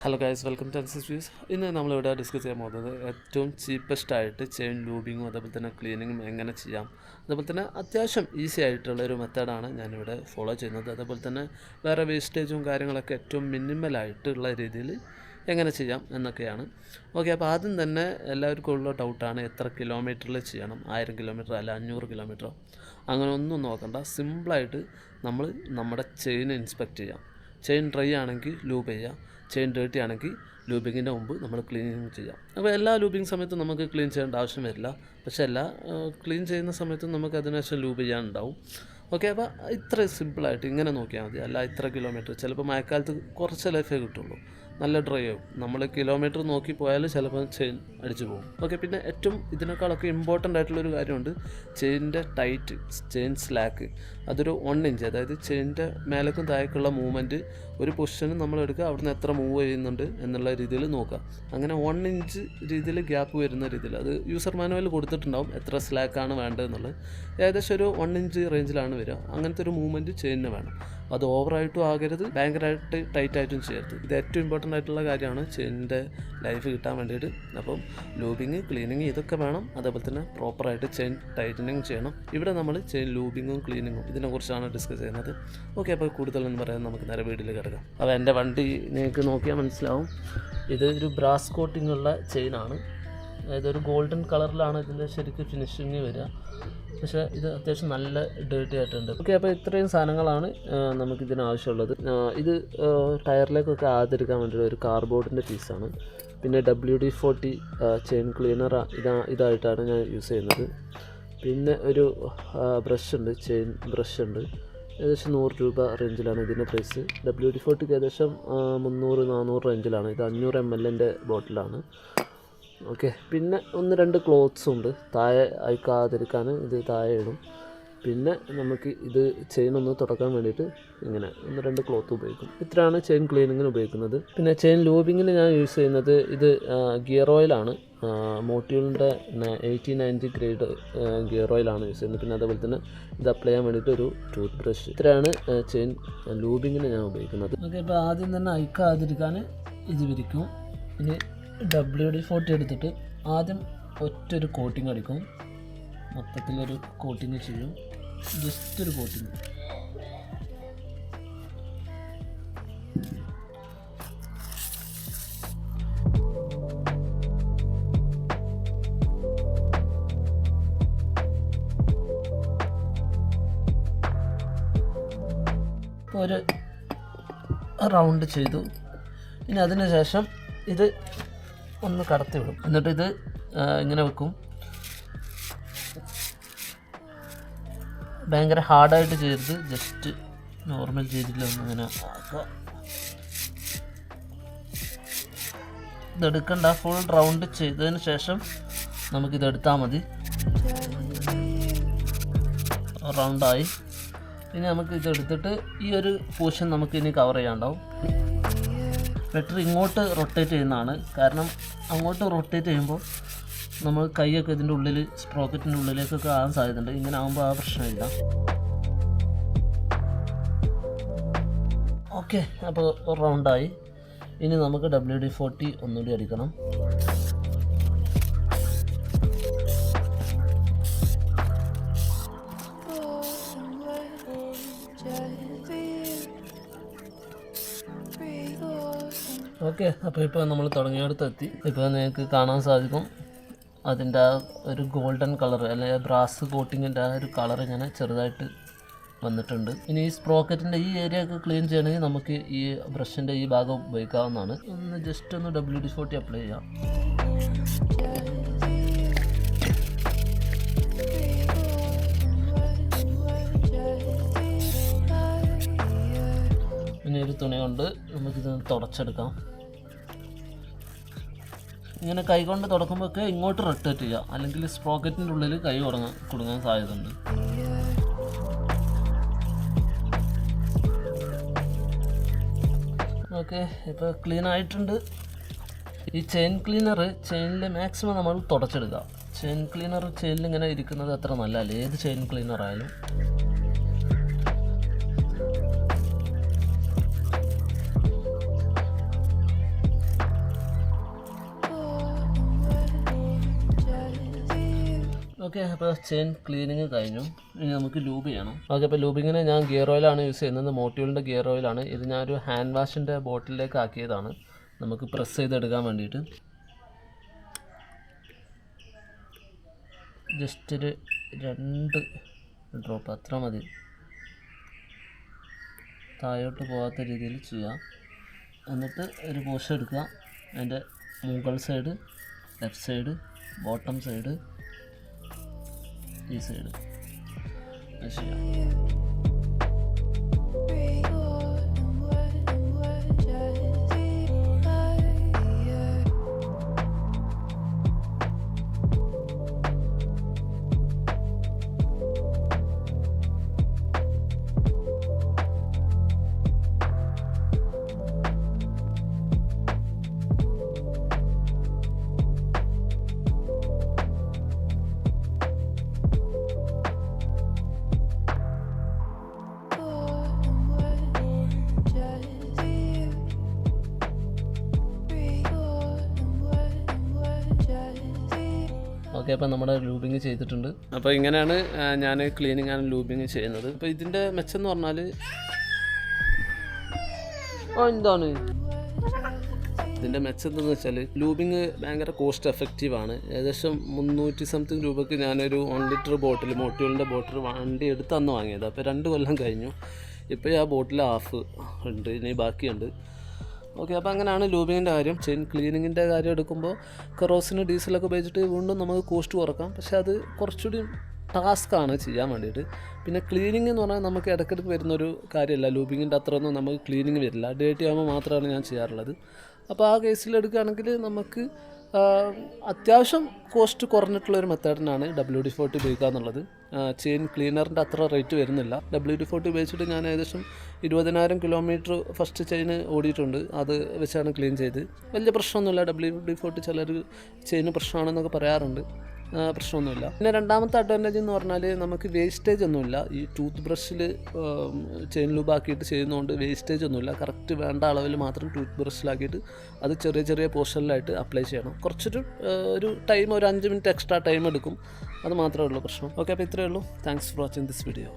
Hello guys, welcome to Ansis. ഇന്ന് നമ്മളിവിടെ discuss ചെയ്യാൻ പോകുന്നത് ഏറ്റവും ചീപ്പസ്റ്റ് ആയിട്ട് ചെയിൻ ലൂബിങ്ങും അതേപോലെ തന്നെ ക്ലീനിങ്ങും എങ്ങനെ ചെയ്യാം, അതേപോലെ തന്നെ അത്യാവശ്യം ഈസി ആയിട്ടുള്ള ഒരു മെത്തേഡാണ് ഞാനിവിടെ ഫോളോ ചെയ്യുന്നത്. അതേപോലെ തന്നെ വേറെ വേസ്റ്റേജും കാര്യങ്ങളൊക്കെ ഏറ്റവും മിനിമലായിട്ടുള്ള രീതിയിൽ എങ്ങനെ ചെയ്യാം എന്നൊക്കെയാണ്. ഓക്കെ, അപ്പോൾ ആദ്യം തന്നെ എല്ലാവർക്കും ഉള്ള ഡൗട്ടാണ് എത്ര കിലോമീറ്ററിൽ ചെയ്യണം, 1000 കിലോമീറ്റർ അല്ല 500 കിലോമീറ്ററോ, അങ്ങനെ ഒന്നും നോക്കണ്ട. സിമ്പിളായിട്ട് നമ്മൾ നമ്മുടെ ചെയിൻ ഇൻസ്പെക്റ്റ് ചെയ്യാം. ചെയിൻ ഡ്രൈ ആണെങ്കിൽ ലൂബ് ചെയ്യാം, ചെയിൻ ഡേർട്ടി ആണെങ്കിൽ ലൂബിങ്ങിൻ്റെ മുമ്പ് നമ്മൾ ക്ലീനിങ് ചെയ്യാം. അപ്പോൾ എല്ലാ ലൂബിങ് സമയത്തും നമുക്ക് ക്ലീൻ ചെയ്യേണ്ട ആവശ്യം വരില്ല, പക്ഷേ എല്ലാ ക്ലീൻ ചെയ്യുന്ന സമയത്തും നമുക്ക് അതിനുശേഷം ലൂബ് ചെയ്യാനുണ്ടാവും. ഓക്കെ, അപ്പോൾ ഇത്ര സിമ്പിളായിട്ട് ഇങ്ങനെ നോക്കിയാൽ മതി. അല്ല ഇത്ര കിലോമീറ്റർ, ചിലപ്പോൾ മഴക്കാലത്ത് കുറച്ച് ലൈഫേ കിട്ടുള്ളൂ, നല്ല ഡ്രൈ ആവും. നമ്മൾ കിലോമീറ്റർ നോക്കി പോയാൽ ചിലപ്പോൾ ചെയിൻ അടിച്ചു പോകും. ഓക്കെ, പിന്നെ ഏറ്റവും ഇതിനേക്കാളൊക്കെ ഇമ്പോർട്ടൻ്റ് ആയിട്ടുള്ളൊരു കാര്യമുണ്ട്, ചെയിനിൻ്റെ ടൈറ്റ്, ചെയിൻ സ്ലാക്ക്. അതൊരു 1 ഇഞ്ച്, അതായത് ചെയിനിൻ്റെ മേലേക്കും താഴേക്കുള്ള മൂവ്മെൻറ്റ് ഒരു പൊസിഷന് നമ്മൾ എടുക്കുക, അവിടുന്ന് എത്ര മൂവ് ചെയ്യുന്നുണ്ട് എന്നുള്ള രീതിയിൽ നോക്കുക. അങ്ങനെ 1 ഇഞ്ച് രീതിയിൽ ഗ്യാപ്പ് വരുന്ന രീതിയിൽ, അത് യൂസർ മാനുവൽ കൊടുത്തിട്ടുണ്ടാവും എത്ര സ്ലാക്കാണ് വേണ്ടതെന്നുള്ളത്. ഏകദേശം ഒരു 1 ഇഞ്ച് റേഞ്ചിലാണ് വരിക. അങ്ങനത്തെ ഒരു മൂവ്മെൻറ്റ് ചെയിനിന് വേണം. അത് ഓവറായിട്ടും ആകരുത്, ഭയങ്കരമായിട്ട് ടൈറ്റായിട്ടും ചെയ്യരുത്. ഇത് ഏറ്റവും ഇമ്പോർട്ടൻ്റ് ആയിട്ടുള്ള കാര്യമാണ് ചെയിനിൻ്റെ ലൈഫ് കിട്ടാൻ വേണ്ടിയിട്ട്. അപ്പം ലൂബിങ്, ക്ലീനിങ് ഇതൊക്കെ വേണം. അതേപോലെ തന്നെ പ്രോപ്പറായിട്ട് ചെയിൻ ടൈറ്റനിങ് ചെയ്യണം. ഇവിടെ നമ്മൾ ചെയിൻ ലൂബിങ്ങും ക്ലീനിങ്ങും ഇതിനെക്കുറിച്ചാണ് ഡിസ്കസ് ചെയ്യുന്നത്. ഓക്കെ, അപ്പോൾ കൂടുതലെന്ന് പറയാൻ നമുക്ക് നേരെ വീട്ടിൽ കിടക്കാം. അപ്പോൾ എൻ്റെ വണ്ടി നിങ്ങൾക്ക് നോക്കിയാൽ മനസ്സിലാവും, ഇത് ഒരു ബ്രാസ് കോട്ടിംഗ് ഉള്ള ചെയിനാണ്. അതായത് ഒരു ഗോൾഡൻ കളറിലാണ് ഇതിൻ്റെ ശരിക്കും ഫിനിഷിങ് വരിക, പക്ഷേ ഇത് അത്യാവശ്യം നല്ല ഡേർട്ടി ആയിട്ടുണ്ട്. ഓക്കെ, അപ്പോൾ ഇത്രയും സാധനങ്ങളാണ് നമുക്കിതിന് ആവശ്യമുള്ളത്. ഇത് ടയറിലേക്കൊക്കെ ആദ്യം വേണ്ടിയിട്ട് ഒരു കാർബോർഡിൻ്റെ പീസാണ്. പിന്നെ WD-40 ചെയിൻ ക്ലീനർ ഇതായിട്ടാണ് ഞാൻ യൂസ് ചെയ്യുന്നത്. പിന്നെ ഒരു ബ്രഷ് ഉണ്ട്, ചെയിൻ ബ്രഷ് ഉണ്ട്. ഏകദേശം 100 രൂപ റേഞ്ചിലാണ് ഇതിൻ്റെ പ്രൈസ്. WD-40ക്ക് ഏകദേശം 300-400 റേഞ്ചിലാണ്. ഇത് 500 ml ബോട്ടിലാണ്. ഓക്കെ, പിന്നെ 1-2 ക്ലോത്ത്സ് ഉണ്ട് താഴെ അയക്കാതിരിക്കാൻ, ഇത് താഴെ ഇടും. പിന്നെ നമുക്ക് ഇത് ചെയിൻ ഒന്ന് തുടക്കാൻ വേണ്ടിയിട്ട് ഇങ്ങനെ 1-2 ക്ലോത്ത് ഉപയോഗിക്കും. ഇത്രയാണ് ചെയിൻ ക്ലീനിങ്ങിന് ഉപയോഗിക്കുന്നത്. പിന്നെ ചെയിൻ ലൂബിങ്ങിന് ഞാൻ യൂസ് ചെയ്യുന്നത് ഇത് ഗിയർ ഓയിലാണ്. മോട്യൂളിൻ്റെ 80-90 ഗ്രേഡ് ഗിയർ ഓയിലാണ് യൂസ് ചെയ്യുന്നത്. പിന്നെ അതേപോലെ തന്നെ ഇത് അപ്ലൈ ചെയ്യാൻ വേണ്ടിയിട്ട് ഒരു ടൂത്ത് ബ്രഷ്. ഇത്രയാണ് ചെയിൻ ലൂബിങ്ങിന് ഞാൻ ഉപയോഗിക്കുന്നത്. ഓക്കെ, ഇപ്പോൾ ആദ്യം തന്നെ അയക്കാതിരിക്കാൻ ഇത് വിരിക്കും. ഇനി WD-40 എടുത്തിട്ട് ആദ്യം ഒറ്റൊരു കോട്ടിങ് അടിക്കും. മൊത്തത്തിലൊരു കോട്ടിങ് ചെയ്യും, ജസ്റ്റ് ഒരു കോട്ടിങ്. ഇപ്പോൾ ഒരു റൗണ്ട് ചെയ്തു. ഇനി അതിന് ശേഷം ഇത് ഒന്ന് കടത്തി വിടും. എന്നിട്ട് ഇത് ഇങ്ങനെ വെക്കും. ഭയങ്കര ഹാർഡായിട്ട് ചെയ്യരുത്, ജസ്റ്റ് നോർമൽ രീതിയിലൊന്നും ഇങ്ങനെ ആക്കുക. ഇതെടുക്കണ്ട, ഫുൾ റൗണ്ട് ചെയ്തതിന് ശേഷം നമുക്കിതെടുത്താൽ മതി. റൗണ്ടായി. ഇനി നമുക്ക് ഇതെടുത്തിട്ട് ഈ ഒരു പോർഷൻ നമുക്ക് ഇനി കവർ ചെയ്യാനുണ്ടാവും. ബെറ്റർ ഇങ്ങോട്ട് റൊട്ടേറ്റ് ചെയ്യുന്നതാണ്, കാരണം അങ്ങോട്ട് റൊട്ടേറ്റ് ചെയ്യുമ്പോൾ നമ്മൾ കൈയൊക്കെ ഇതിൻ്റെ ഉള്ളിൽ, സ്പ്രോക്കറ്റിൻ്റെ ഉള്ളിലേക്കൊക്കെ ആകാൻ സാധ്യതയുണ്ട്. ഇങ്ങനെ ആകുമ്പോൾ ആ പ്രശ്നമില്ല. ഓക്കെ, അപ്പോൾ റൗണ്ടായി. ഇനി നമുക്ക് WD-40 ഒന്നുകൂടി അടിക്കണം. ഓക്കെ, അപ്പോൾ ഇപ്പോൾ നമ്മൾ തുടങ്ങിയെടുത്തെത്തി. ഇപ്പോൾ നിങ്ങൾക്ക് കാണാൻ സാധിക്കും അതിൻ്റെ ആ ഒരു ഗോൾഡൻ കളർ, അല്ലെങ്കിൽ ബ്രാസ് കോട്ടിങ്ങിൻ്റെ ആ ഒരു കളർ ഇങ്ങനെ ചെറുതായിട്ട് വന്നിട്ടുണ്ട്. ഇനി ഈ സ്പ്രോക്കറ്റിൻ്റെ ഈ ഏരിയ ഒക്കെ ക്ലീൻ ചെയ്യണമെങ്കിൽ നമുക്ക് ഈ ബ്രഷിൻ്റെ ഈ ഭാഗം ഉപയോഗിക്കാവുന്നതാണ്. ജസ്റ്റ് ഒന്ന് WD-40 അപ്ലൈ ചെയ്യാം. ഇനി ഒരു തുണി കൊണ്ട് നമുക്കിത് തുടച്ചെടുക്കാം. ഇങ്ങനെ കൈ കൊണ്ട് തുടക്കുമ്പോഴൊക്കെ ഇങ്ങോട്ട് റൊട്ടേറ്റ് ചെയ്യുക, അല്ലെങ്കിൽ സ്പ്രോക്കറ്റിൻ്റെ ഉള്ളിൽ കൈ കുടുങ്ങാൻ സാധ്യതയുണ്ട്. ഓക്കെ, ഇപ്പോൾ ക്ലീൻ ആയിട്ടുണ്ട്. ഈ ചെയിൻ ക്ലീനർ ചെയിനിൽ മാക്സിമം നമ്മൾ തുടച്ചെടുക്കുക. ചെയിൻ ക്ലീനർ ചെയിനിൽ ഇങ്ങനെ ഇരിക്കുന്നത് അത്ര നല്ലതല്ല, ഏത് ചെയിൻ ക്ലീനർ ആയാലും. ഓക്കെ, അപ്പോൾ ചെയിൻ ക്ലീനിങ് കഴിഞ്ഞു. ഇനി നമുക്ക് ലൂബ് ചെയ്യണം. ഓക്കെ, അപ്പോൾ ലൂബിങ്ങിന് ഞാൻ ഗിയർ ഓയിലാണ് യൂസ് ചെയ്യുന്നത്. മോട്ടോളിൻ്റെ ഗിയർ ഓയിലാണ്. ഇത് ഞാനൊരു ഹാൻഡ് വാഷിൻ്റെ ബോട്ടിലേക്ക് ആക്കിയതാണ് നമുക്ക് പ്രസ് ചെയ്തെടുക്കാൻ വേണ്ടിയിട്ട്. ജസ്റ്റ് ഒരു 2 ഡ്രോപ്പ് അത്ര മതി, താഴോട്ട് പോകാത്ത രീതിയിൽ ചെയ്യാം. എന്നിട്ട് ഒരു പോർഷൻ എടുക്കുക, അതിൻ്റെ മുകൾ side, left side, bottom side, ഈ സൈഡ് ചെയ്യാം. ഓക്കെ, അപ്പോൾ നമ്മുടെ ലൂബിങ് ചെയ്തിട്ടുണ്ട്. അപ്പോൾ ഇങ്ങനെയാണ് ഞാൻ ക്ലീനിങ് ആൻഡ് ലൂബിങ് ചെയ്യുന്നത്. അപ്പോൾ ഇതിൻ്റെ മെച്ചം എന്ന് പറഞ്ഞാൽ എന്താണ് ഇതിൻ്റെ മെച്ചം എന്താണെന്ന് വെച്ചാൽ ലൂബിങ് ഭയങ്കര കോസ്റ്റ് എഫക്റ്റീവാണ്. ഏകദേശം 300 സംതിങ് രൂപയ്ക്ക് ഞാനൊരു 1 ലിറ്റർ ബോട്ടിൽ, മോട്ടോളിൻ്റെ ബോട്ടിൽ വണ്ടി എടുത്ത് അന്ന് വാങ്ങിയത്. അപ്പോൾ 2 കൊല്ലം കഴിഞ്ഞു. ഇപ്പോൾ ആ ബോട്ടിൽ ഹാഫ് ഉണ്ട്, ഇനി ബാക്കിയുണ്ട്. ഓക്കെ, അപ്പോൾ അങ്ങനെയാണ് ലൂബിങ്ങിൻ്റെ കാര്യം. ചെയിൻ ക്ലീനിങ്ങിൻ്റെ കാര്യം എടുക്കുമ്പോൾ കറോസിന് ഡീസലൊക്കെ ഉപയോഗിച്ചിട്ട് വീണ്ടും നമുക്ക് കോസ്റ്റ് കുറക്കാം. പക്ഷേ അത് കുറച്ചുകൂടി ടാസ്ക്കാണ് ചെയ്യാൻ വേണ്ടിയിട്ട്. പിന്നെ ക്ലീനിങ് എന്ന് പറഞ്ഞാൽ നമുക്ക് ഇടയ്ക്കിടയ്ക്ക് വരുന്നൊരു കാര്യമല്ല. ലൂബിങ്ങിൻ്റെ അത്രയൊന്നും നമുക്ക് ക്ലീനിങ് വരില്ല. ഡേറ്റ് ആകുമ്പോൾ മാത്രമാണ് ഞാൻ ചെയ്യാറുള്ളത്. അപ്പോൾ ആ കേസിൽ എടുക്കുകയാണെങ്കിൽ നമുക്ക് അത്യാവശ്യം കോസ്റ്റ് കുറഞ്ഞിട്ടുള്ളൊരു മെത്തേഡിനാണ് WD-40 ഉപയോഗിക്കുക എന്നുള്ളത്. ചെയിൻ ക്ലീനറിൻ്റെ അത്ര റേറ്റ് വരുന്നില്ല. WD-40 ഉപയോഗിച്ചിട്ട് ഞാൻ ഏകദേശം 20,000 കിലോമീറ്റർ ഫസ്റ്റ് ചെയിൻ ഓടിയിട്ടുണ്ട്. അത് വെച്ചാണ് ക്ലീൻ ചെയ്ത്. വലിയ പ്രശ്നമൊന്നുമില്ല. WD-40 ചിലർ ചെയിന് പ്രശ്നമാണെന്നൊക്കെ പറയാറുണ്ട്. പ്രശ്നമൊന്നുമില്ല. പിന്നെ രണ്ടാമത്തെ അഡ്വാൻറ്റേജ് എന്ന് പറഞ്ഞാൽ നമുക്ക് വേസ്റ്റേജ് ഒന്നുമില്ല. ഈ ടൂത്ത് ബ്രഷിൽ ചെയിൻ ലൂബാക്കിയിട്ട് ചെയ്യുന്നതുകൊണ്ട് വേസ്റ്റേജ് ഒന്നുമില്ല. കറക്റ്റ് വേണ്ട അളവിൽ മാത്രം ടൂത്ത് ബ്രഷിലാക്കിയിട്ട് അത് ചെറിയ ചെറിയ പോർഷനിലായിട്ട് അപ്ലൈ ചെയ്യണം. കുറച്ചൊരു ഒരു ടൈം, ഒരു 5 മിനിറ്റ് എക്സ്ട്രാ ടൈം എടുക്കും. അത് മാത്രമേ ഉള്ളൂ പ്രശ്നം. ഓക്കെ, അപ്പോൾ ഇത്രയേ ഉള്ളൂ. Thanks for watching this video.